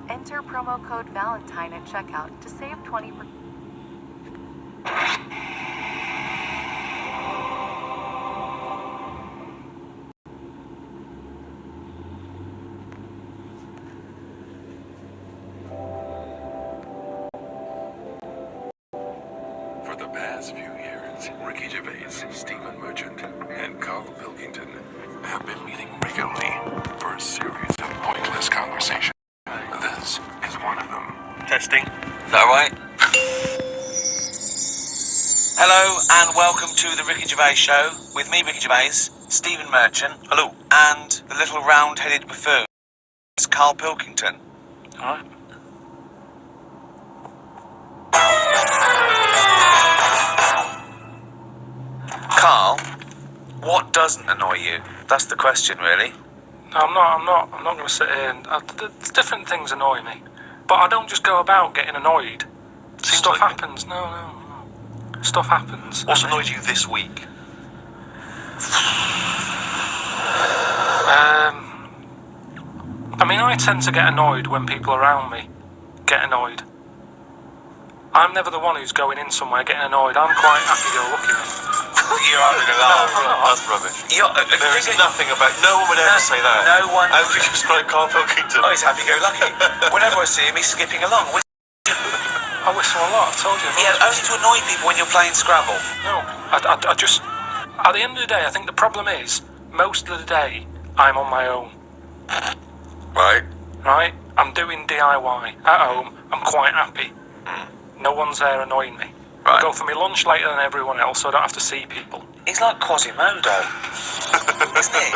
Enter promo code Valentine at checkout to save 20%. For the past few years, Ricky Gervais, Stephen Merchant, and Carl Pilkington have been meeting regularly for a series of pointless conversations. This is one of them. Testing. Is that right? Hello and welcome to the Ricky Gervais Show with me, Ricky Gervais, Stephen Merchant. Hello. And the little round-headed buffoon, it's Carl Pilkington. Alright. Carl, what doesn't annoy you? That's the question, really. No, I'm not going to sit here and... different things annoy me. But I don't just go about getting annoyed. Stuff happens. No. Stuff happens. What's annoyed you this week? I tend to get annoyed when people around me get annoyed. I'm never the one who's going in somewhere getting annoyed. I'm quite happy-go-lucky. You're having a laugh. No, that's rubbish. There is nothing about... No one would ever say that. No one... How would you describe Carl Pilkington? Oh, he's happy-go-lucky. Whenever I see him, he's skipping along. I whistle a lot, I've told you. Yeah, only to annoy people when you're playing Scrabble. No, I just... At the end of the day, I think the problem is, most of the day, I'm on my own. Right? I'm doing DIY. At home, I'm quite happy. No one's there annoying me. I go for my lunch later than everyone else, so I don't have to see people. He's like Quasimodo, isn't he?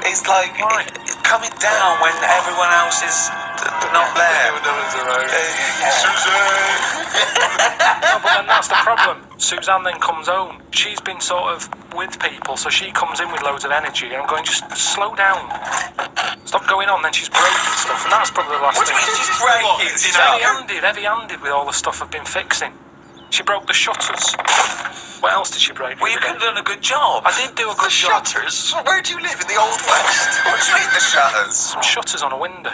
It's like coming down when everyone else is not there. No one's around. Suzanne! No, but then that's the problem. Suzanne then comes home. She's been sort of with people, so she comes in with loads of energy, and I'm going, just slow down. Stop going on. Then she's breaking stuff, and that's probably the last thing. What do you mean she's breaking stuff? Heavy-handed with all the stuff I've been fixing. She broke the shutters. What else did she break? Well, you could have done a good job. I did do a good job. Shutters? Where do you live? In the Old West? What do you mean the shutters? Some shutters on a window. I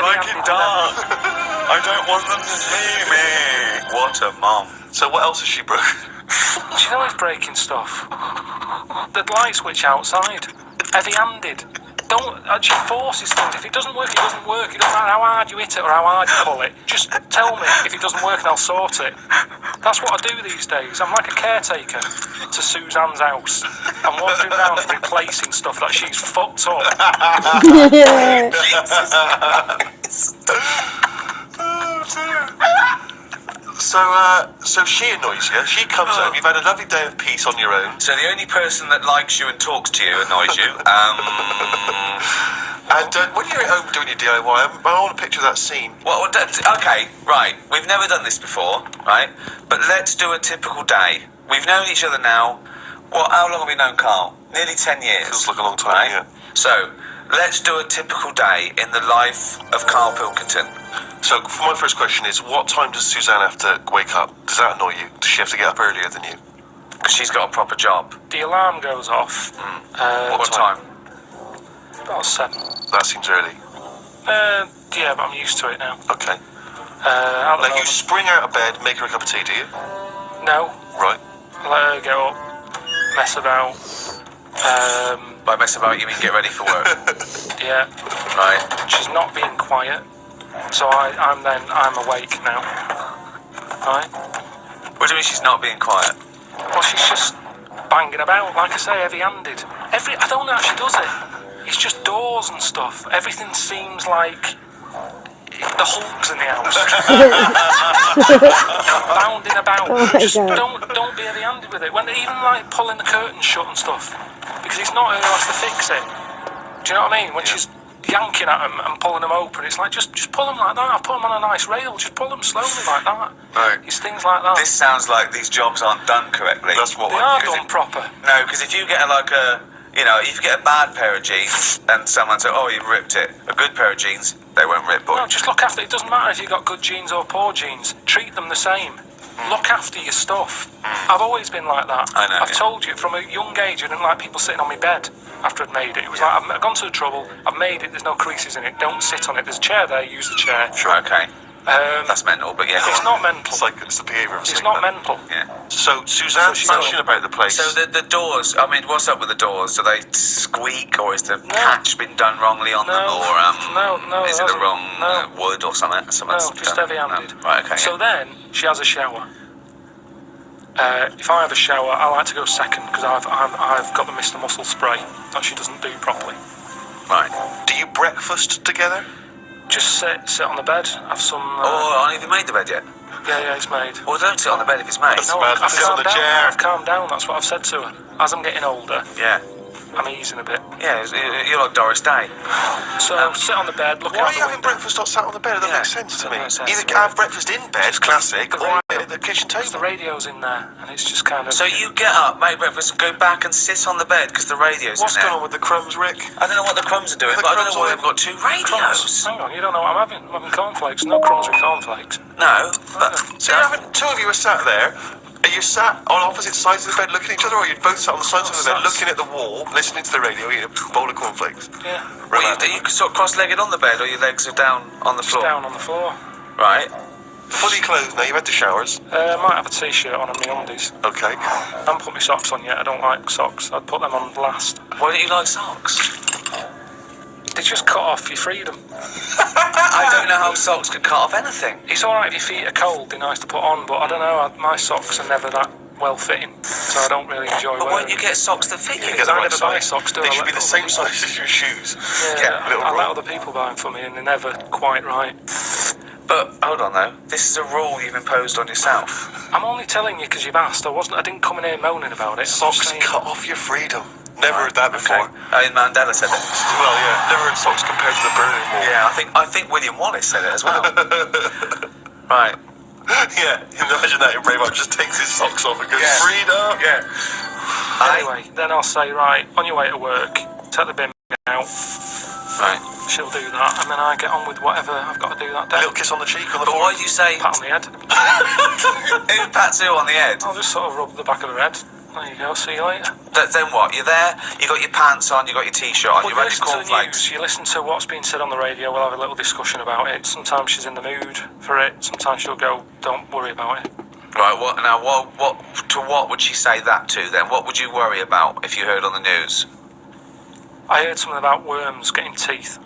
like it dark. I don't want them to see me. What a mom. So what else has she broken? She's always breaking stuff. The light switch outside. Heavy-handed. She forces things. If it doesn't work, it doesn't work. It doesn't matter how hard you hit it or how hard you pull it. Just tell me if it doesn't work and I'll sort it. That's what I do these days. I'm like a caretaker to Suzanne's house. I'm walking around replacing stuff that she's fucked up. So she annoys you. She comes home. You've had a lovely day of peace on your own. So the only person that likes you and talks to you annoys you. And when you're at home doing your DIY, I want to picture that scene. Well, okay, right. We've never done this before, right? But let's do a typical day. We've known each other now. How long have we known Carl? Nearly 10 years. Feels like a long time, yeah. So let's do a typical day in the life of Carl Pilkington. So, for my first question is, what time does Suzanne have to wake up? Does that annoy you? Does she have to get up earlier than you? Because she's got a proper job. The alarm goes off. What time? About 7. That seems early. Yeah, but I'm used to it now. Okay. Like you spring out of bed, make her a cup of tea, do you? No. Right. Let her get up, mess about. By mess about, you mean get ready for work? Yeah. Right. She's not being quiet, so I'm awake now. Right. What do you mean she's not being quiet? Well, she's just banging about, like I say, heavy-handed. I don't know how she does it. It's just doors and stuff. Everything seems like the Hulk's in the house. Bounding about. Just don't be heavy-handed with it. When even like pulling the curtains shut and stuff, because it's not her who has to fix it. Do you know what I mean? When she's yanking at them and pulling them open, it's like just pull them like that. I've put them on a nice rail. Just pull them slowly like that. Right. It's things like that. This sounds like these jobs aren't done correctly. That's what they are done proper. No, because if you get if you get a bad pair of jeans and someone says, "Oh, you've ripped it," a good pair of jeans, they won't rip. No, just look after it. It doesn't matter if you've got good jeans or poor jeans. Treat them the same. Look after your stuff. I've always been like that. I know, I've yeah. told you from a young age I didn't like people sitting on my bed after I'd made it. It was like, I've gone to the trouble, I've made it, there's no creases in it, don't sit on it. There's a chair there, use the chair. Sure, okay. That's mental, but yeah. It's not mental. It's the behaviour of It's not mental. Yeah. So, Suzanne's she's mentioning about the place. So the doors, I mean, what's up with the doors? Do they squeak, or is the patch been done wrongly on them, or no, is it the wrong wood or something? No, just heavy-handed. No. Right, okay. So then, she has a shower. If I have a shower, I like to go second, because I've got the Mr. Muscle spray that she doesn't do properly. Right. Do you breakfast together? Just sit on the bed, have some... Oh, have you made the bed yet? Yeah, it's made. Well, don't sit on the bed if it's made. That's No, bad. I've Sit on calmed the down. chair. I've calmed down. That's what I've said to her. As I'm getting older, Yeah. I'm easing a bit. Yeah, you're like Doris Day. So sit on the bed, look Why out are you the having window. breakfast not sat on the bed? That makes sense to me. That makes sense Either to me. have breakfast in bed, classic, The or radio. at the kitchen The table. radio's in there, and it's just kind of... So you get up, make breakfast, go back and sit on the bed because the radio's What's in there. going on with the crumbs, Rick? I don't know what the crumbs are doing, The but I don't crumbs know why all we've got two radios. Hang on, you don't know what I'm having. I'm having cornflakes. No crumbs with cornflakes. No, but So you're having, two of you are sat there. Are you sat on opposite sides of the bed looking at each other, or are you both sat on the sides of the bed looking at the wall, listening to the radio, eating a bowl of cornflakes? Yeah. well, you sort of cross-legged on the bed, or your legs are down on the Just floor. down on the floor. Right. Fully clothed now, you've had the showers. I might have a t-shirt on and my undies. Okay. I haven't put my socks on yet. I don't like socks. I'd put them on last. Why don't you like socks? They just cut off your freedom. I don't know how socks could cut off anything. It's alright if your feet are cold, they're nice to put on, but I don't know, my socks are never that well fitting, so I don't really enjoy But wearing won't you get socks that fit you? Because I I never buy socks, do I? They should Let be the other same people- size as your shoes. Yeah, little I let roll. other people buy them for me and they're never quite right. But hold on though, this is a rule you've imposed on yourself. I'm only telling you because you've asked. I didn't come in here moaning about it. I'm Socks just saying- cut off your freedom. Never heard that before. Okay. Mandela said it. Well, yeah, never heard socks compared to the Berlin Wall. Yeah, I think William Wallace said it as well. Right. Yeah, imagine that in Braveheart, just takes his socks off and goes, Yeah. freedom! Yeah. Anyway, then I'll say, right, on your way to work, take the bin out. Right. She'll do that, and then I get on with whatever I've got to do that A day. little kiss on the cheek on the But why forehead. do you say Pat on the head. who pats who on the head? I'll just sort of rub the back of her head. There you go, see you later. Then what? You're there, you got your pants on, you got your t-shirt on, Well, you you read your listen to the cornflakes. news, you listen to what's being said on the radio, we'll have a little discussion about it. Sometimes she's in the mood for it, sometimes she'll go, don't worry about it. Right, what would she say that to then? What would you worry about if you heard on the news? I heard something about worms getting teeth,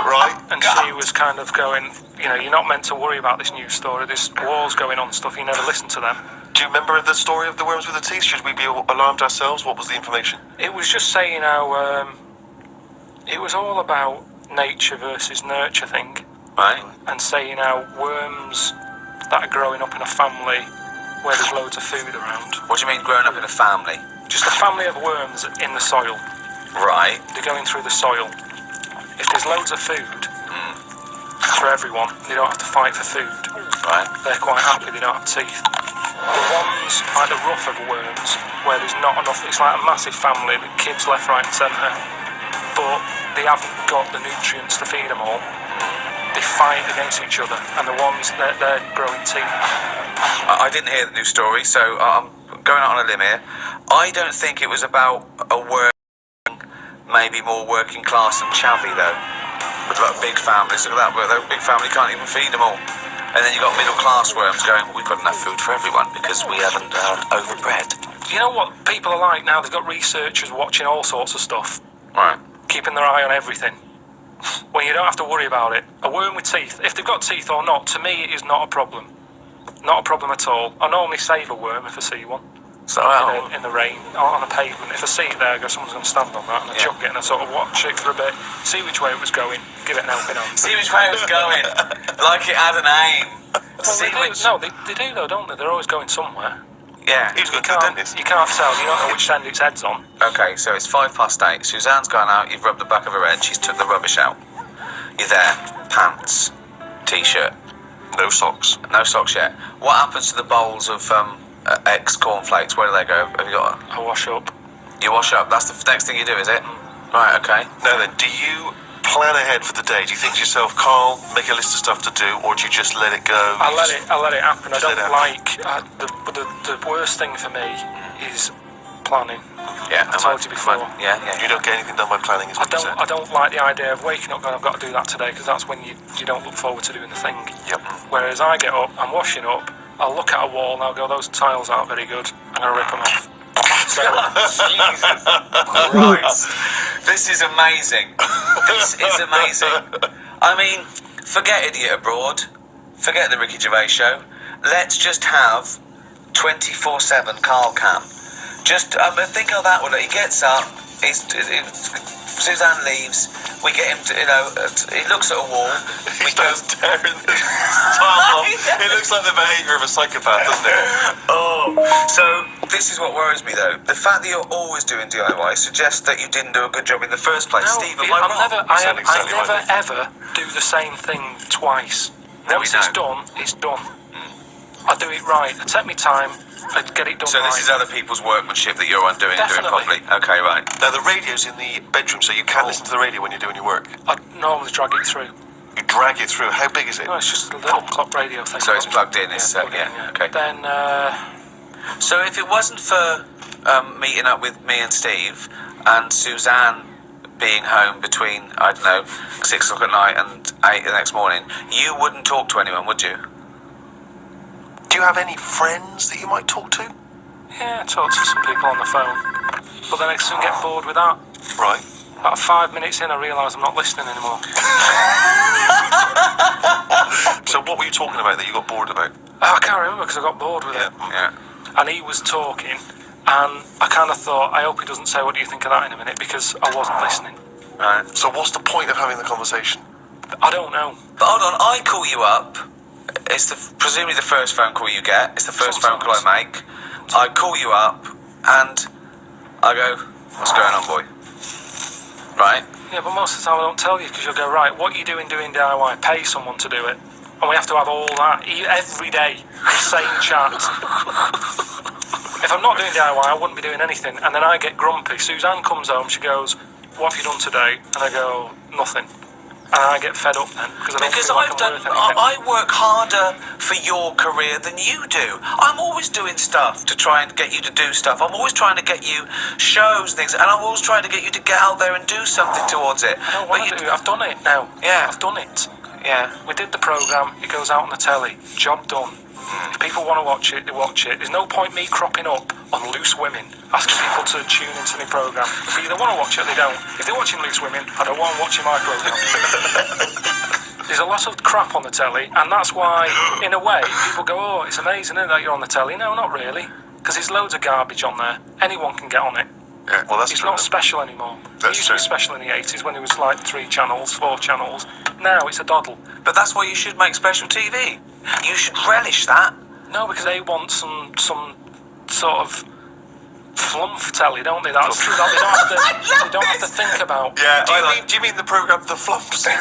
Right? and she was kind of going, you know, you're not meant to worry about this news story, this war's going on stuff, you never listen to them. Do you remember the story of the worms with the teeth? Should we be alarmed ourselves? What was the information? It was just saying how, it was all about nature versus nurture thing, Right? and saying how worms that are growing up in a family where there's loads of food around, What do you mean growing up in a family? just a family of worms in the soil, Right. they're going through the soil. If there's loads of food for everyone, they don't have to fight for food. Right. They're quite happy they don't have teeth. The ones, like the rougher worms, where there's not enough, it's like a massive family, the kids left, right and centre, but they haven't got the nutrients to feed them all. They fight against each other, and the ones, they're growing teeth. I didn't hear the news story, so I'm going out on a limb here. I don't think it was about a maybe more working class and chavvy though. It's about big families. Look at that, that big family can't even feed them all. And then you've got middle class worms going, we've got enough food for everyone because we haven't overbred. You know what people are like now? They've got researchers watching all sorts of stuff, Right. keeping their eye on everything. Well, you don't have to worry about it. A worm with teeth, if they've got teeth or not, to me it is not a problem. Not a problem at all. I normally save a worm if I see one. So, In the rain, on a pavement. If I see it there, I go, someone's going to stand on that, and I chuck it, and I sort of watch it for a bit, see which way it was going, give it an helping hand. see which way it was going. Like it had an aim. Well, See they do. which... No, they do though, don't they? They're always going somewhere. Yeah. Who's going to the dentist? You can't tell. You don't know which end its head's on. Okay, so it's 8:05. Suzanne's gone out, you've rubbed the back of her head, she's took the rubbish out. You're there, pants, t-shirt, No socks. no socks yet. What happens to the bowls of ex-cornflakes? Where do they go? Have you got... I wash up. You wash up, that's the next thing you do, is it? Right, okay. Now then, do you plan ahead for the day? Do you think to yourself, Carl, make a list of stuff to do, or do you just let it go? I let it happen. I don't let it like the worst thing for me is planning. Yeah, I told you before. Yeah. You don't get anything done by planning, is what you said. I don't like the idea of waking up going, I've got to do that today, because that's when you don't look forward to doing the thing. Yep. Whereas I get up, I'm washing up, I'll look at a wall and I'll go, those tiles aren't very good, I'm going to rip them off. So, Jesus Christ. This is amazing. This is amazing. I mean, forget Idiot Abroad. Forget the Ricky Gervais show. Let's just have 24/7 Carl Cam. Just, think how that would. He gets up, Suzanne leaves, we get him to, he looks at a wall. He starts tearing the tile off. It looks like the behaviour of a psychopath, doesn't it? Oh, so this is what worries me though. The fact that you're always doing DIY suggests that you didn't do a good job in the first place. no, Steve, am I wrong? I never ever do the same thing twice. Once it's done, it's done. I do it right. I take my time. I get it done So right. this is other people's workmanship that you're undoing and doing Definitely. properly. Okay, right. Now, the radio's in the bedroom, so you can't listen to the radio when you're doing your work. I normally drag it through. You drag it through. How big is it? No, it's just a little clock radio thing. So it's plugged in. It's plugged in, yeah. Okay. Then, So if it wasn't for meeting up with me and Steve and Suzanne being home between, I don't know, 6 o'clock at night and 8 the next morning, you wouldn't talk to anyone, would you? Do you have any friends that you might talk to? yeah, I talk to some people on the phone. But then I soon get bored with that. Right. About 5 minutes in, I realise I'm not listening anymore. So what were you talking about that you got bored about? I can't remember because I got bored with it. Yeah. And he was talking, and I kind of thought, I hope he doesn't say, what do you think of that in a minute, because I wasn't listening. Right. So what's the point of having the conversation? I don't know. But hold on, I call you up. It's presumably the first phone call you get. It's the first phone call I make. I call you up and I go, what's going on, boy? Right? Yeah, but most of the time I don't tell you, because you'll go, right, what are you doing DIY? Pay someone to do it. And we have to have all that every day, the same chat. If I'm not doing DIY, I wouldn't be doing anything. And then I get grumpy. Suzanne comes home, she goes, what have you done today? And I go, nothing. And I get fed up then, because I don't feel like I'm worth anything. I work harder for your career than you do. I'm always doing stuff to try and get you to do stuff. I'm always trying to get you shows and things, and I'm always trying to get you to get out there and do something towards it. I don't want to do it. I've done it now. Yeah. I've done it. Yeah. We did the programme, it goes out on the telly, job done. If people want to watch it, they watch it. There's no point me cropping up on Loose Women, asking people to tune into my programme. If they either want to watch it or they don't. If they're watching Loose Women, I don't want them watching my programme. There's a lot of crap on the telly, and that's why, in a way, people go, oh, it's amazing, isn't it, that you're on the telly? No, not really, because there's loads of garbage on there. Anyone can get on it. Yeah, well, that's It's true. not special anymore. That's It used to be true. special in the 80s when it was like 3 channels, 4 channels. Now it's a doddle. But that's why you should make special TV. You should relish that. No, because they want some sort of flump telly, don't they? That's true. They don't have to think about. Yeah, do you mean the programme The Flumps? He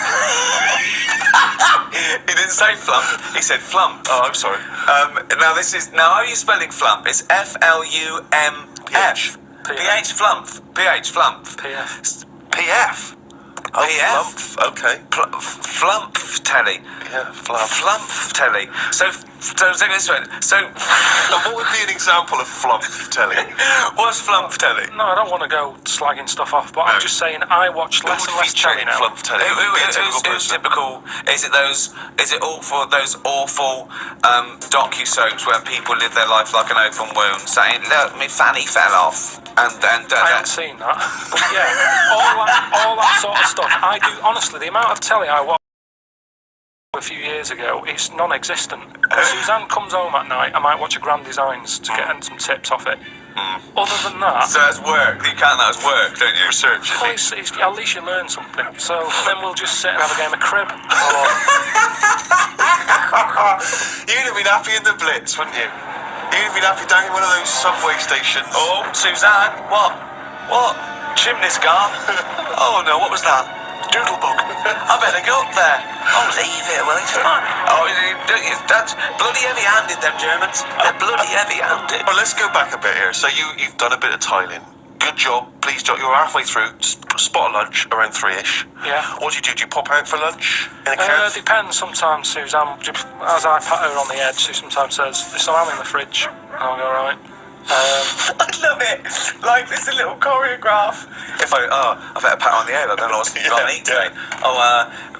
didn't say flump, he said flump. Oh, I'm sorry. Now how are you spelling flump? It's F-L-U-M-F. PH flump. PH flump. PF. PF? Oh, PF? Flump, okay. Flump telly. Yeah, Flump. Flump telly. So take this way. So What would be an example of Flump telly? what's flump telly? No, I don't want to go slagging stuff off, but I'm just saying I watch less and less telly now. Flump telly. Who's typical? Is it all for those awful docu-soaps where people live their life like an open wound, saying, look, my fanny fell off, and I haven't seen that. But yeah, all that sort of stuff. I do, honestly, the amount of telly I watch a few years ago, it's non-existent. Suzanne comes home at night, I might watch a Grand Designs to get some tips off it. Other than that... So that's work. You count that as work, don't you? Research, Well, at least you learn something. So then we'll just sit and have a game of crib. You'd have been happy in the Blitz, wouldn't you? You'd have been happy down in one of those subway stations. Oh, Suzanne, what? Chimney scar? Oh no, what was that? Doodlebug. I better go up there. Oh, leave it, well, it's fine. Oh, that's bloody heavy-handed, them Germans. They're bloody heavy-handed. Well, let's go back a bit here. So you've done a bit of tiling. good job, please job. You're halfway through, spot a lunch around 3ish. Yeah. What do? Do you pop out for lunch in a cab? Depends. Sometimes Suzanne, as I pat her on the head, she sometimes says, "There's some ham in the fridge." And I'll go, right. I love it. Like, it's a little choreograph. If I better pat her on the head, I don't know what's going to eat today.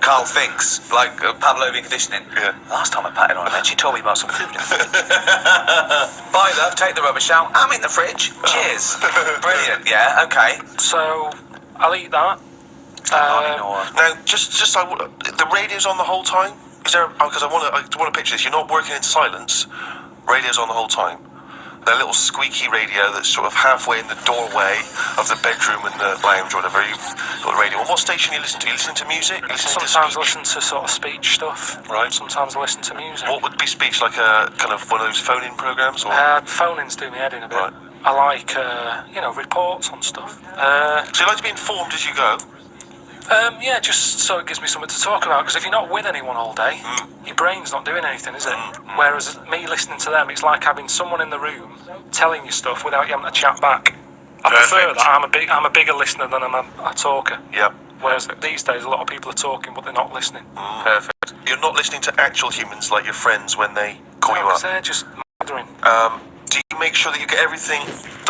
Carl thinks, like Pavlovian conditioning. Yeah. Last time I patted her on the head, she told me about some food in the fridge. Bye, love, take the rubbish out. I'm in the fridge. Cheers. Brilliant, yeah, okay. So, I'll eat that. Now, the radio's on the whole time. Is there? Because I want to picture this. You're not working in silence. Radio's on the whole time. That little squeaky radio that's sort of halfway in the doorway of the bedroom and the lounge or whatever. You've got the radio. And what station you listen to? You listen to music? You listen Sometimes to I listen to sort of speech stuff. Right. Sometimes I listen to music. What would be speech? Like a kind of one of those phone-in programs? Or? Phone-ins do me head in a bit. Right. I like, reports on stuff. So you like to be informed as you go? Yeah, just so it gives me something to talk about. Because if you're not with anyone all day, your brain's not doing anything, is it? Whereas me listening to them, it's like having someone in the room telling you stuff without you having to chat back. I prefer that. I'm a bigger listener than I'm a talker. Yep. Whereas these days, a lot of people are talking, but they're not listening. Perfect. You're not listening to actual humans like your friends when they call you up. They're just mathering. Do you make sure that you get everything done